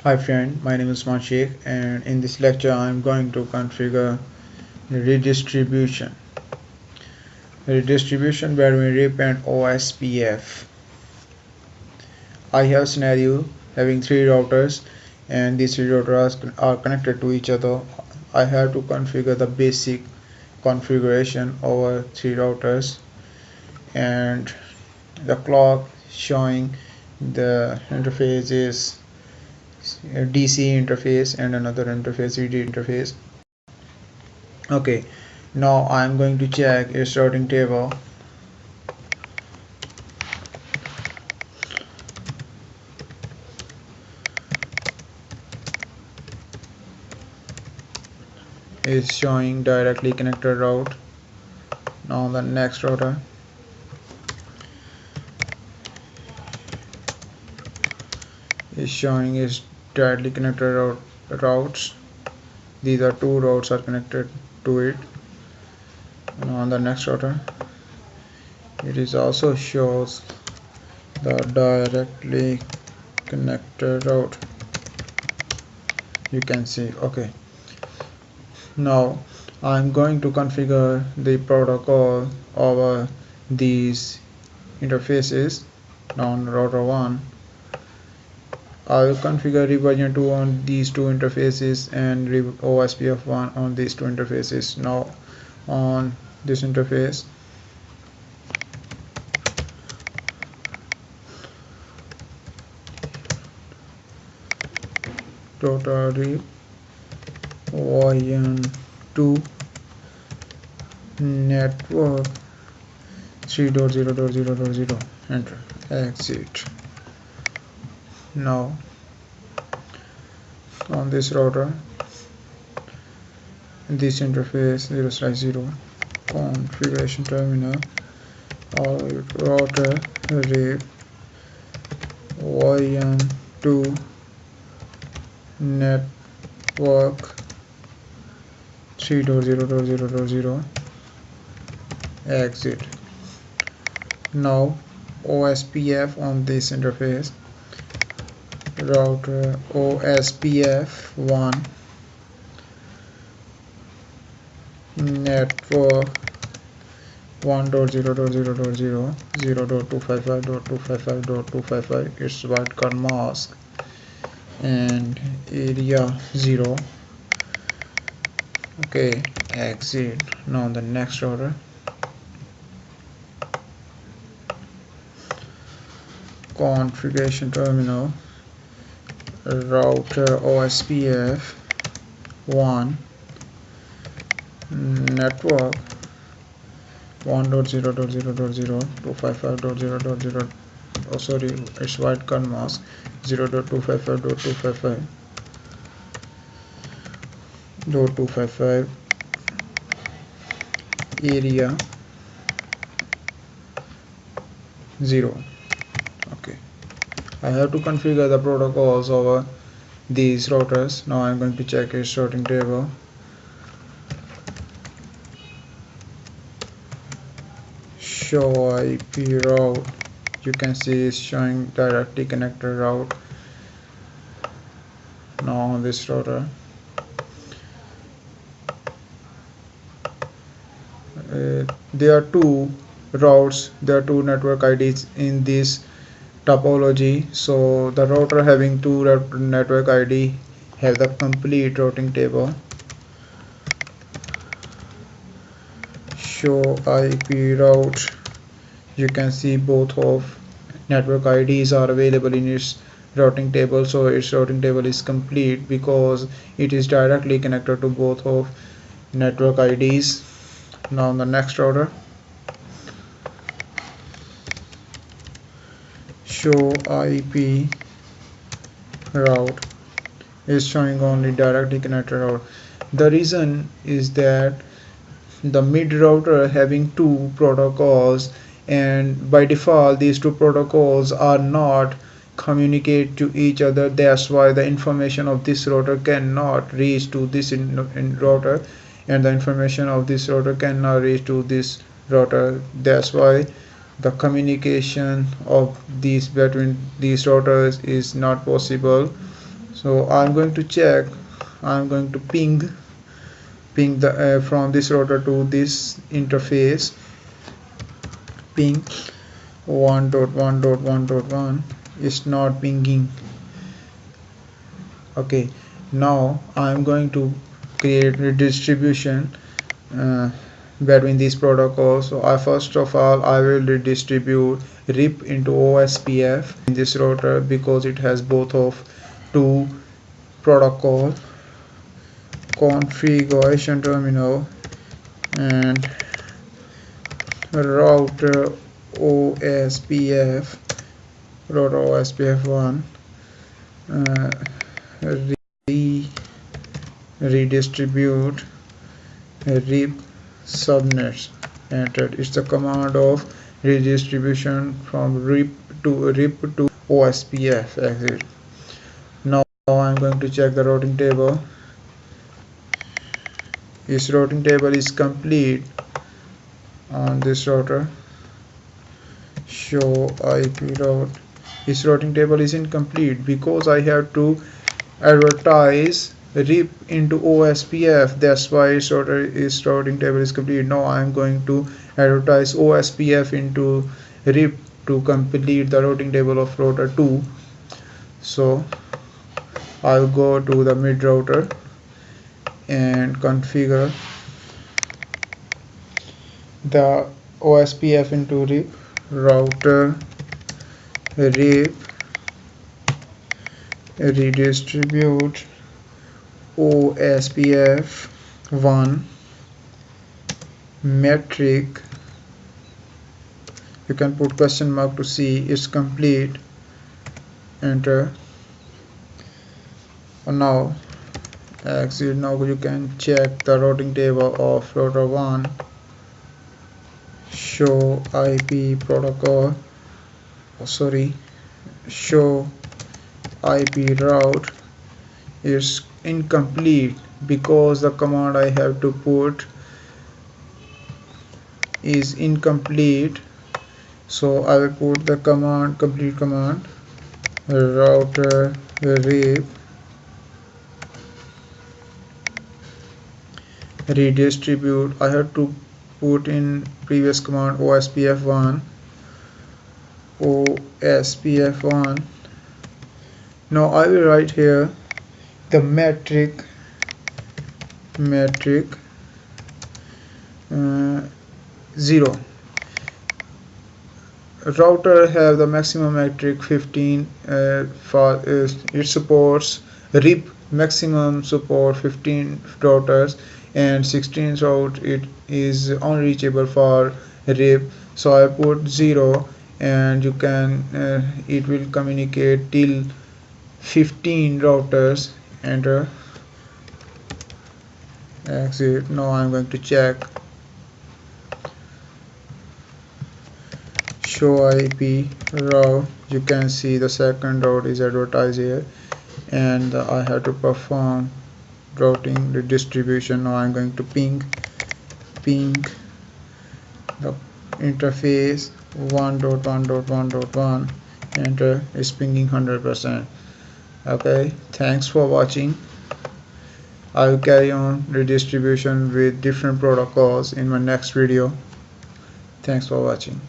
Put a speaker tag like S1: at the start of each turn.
S1: Hi friend, my name is Usmansheikh, and in this lecture I am going to configure redistribution. Redistribution between RIP and Ospf. I have a scenario having three routers and these three routers are connected to each other. I have to configure the basic configuration over three routers, and the clock showing the interface is DC interface and another interface CD interface. Okay, now I'm going to check a sorting table. Is showing directly connected route. Now the next router is showing is directly connected routes. These are two routes are connected to it. Now on the next router it is also shows the directly connected route. You can see. Okay, now I'm going to configure the protocol over these interfaces. Now on router 1 I will configure Ripv2 on these two interfaces and Ospf1 on these two interfaces. Now on this interface total Ripv2 network 3.0.0.0 enter exit. Now on this router this interface 0/0 configuration terminal router Ripv2 network 3.0.0.0 exit. Now Ospf on this interface router Ospf1 network 1.0.0.0 0.255.255.255 its wildcard mask and area 0. Okay, exit. Now the next router configuration terminal router Ospf1 network 1.0.0.0 255.0.0 oh sorry, it's wildcard mask 0.255.255 area 0. Okay, I have to configure the protocols over these routers. Now I'm going to check its sorting table. Show IP route, you can see it's showing directly connected route. Now on this router there are two routes, there are two network IDs in this topology, so the router having two network ID have the complete routing table. Show IP route, you can see both of network IDs are available in its routing table, so its routing table is complete because it is directly connected to both of network IDs. Now on the next router show IP route is showing only directly connected route. The reason is that the mid router having two protocols, and by default these two protocols are not communicate to each other. That's why the information of this router cannot reach to this router, and the information of this router cannot reach to this router. That's why the communication of these between these routers is not possible. So I'm going to check, I'm going to ping the from this router to this interface, ping 1.1.1.1 is not pinging. Okay, now I'm going to create redistribution between these protocols. So first of all I will redistribute RIP into Ospf in this router because it has both of two protocol. Configuration terminal and router Ospf, router Ospf1 redistribute RIP subnets. Entered. It's the command of redistribution from RIP to Ospf. Exit. Now I'm going to check the routing table. This routing table is complete on this router. Show IP route. This routing table is incomplete because I have to advertise RIP into Ospf. That's why its routing table is complete. Now I am going to advertise Ospf into RIP to complete the routing table of router 2. So I'll go to the mid router and configure the Ospf into RIP, router RIP redistribute Ospf1 metric. You can put question mark to see it's complete. Enter. Now exit. Now you can check the routing table of router 1. Show IP protocol, show IP route is incomplete because the command I have to put is incomplete. So I will put the command, complete command, router RIP redistribute. I have to put in previous command Ospf1. Now I will write here the metric 0. Router have the maximum metric 15 for it supports RIP maximum support 15 routers, and 16 route it is unreachable for RIP. So I put 0 and you can it will communicate till 15 routers. Enter. Exit. Now I'm going to check. Show IP route. You can see the second route is advertised here, and I have to perform routing redistribution. Now I'm going to ping the interface 1.1.1.1. Enter. Is pinging 100%. Okay, thanks for watching. I will carry on redistribution with different protocols in my next video. Thanks for watching.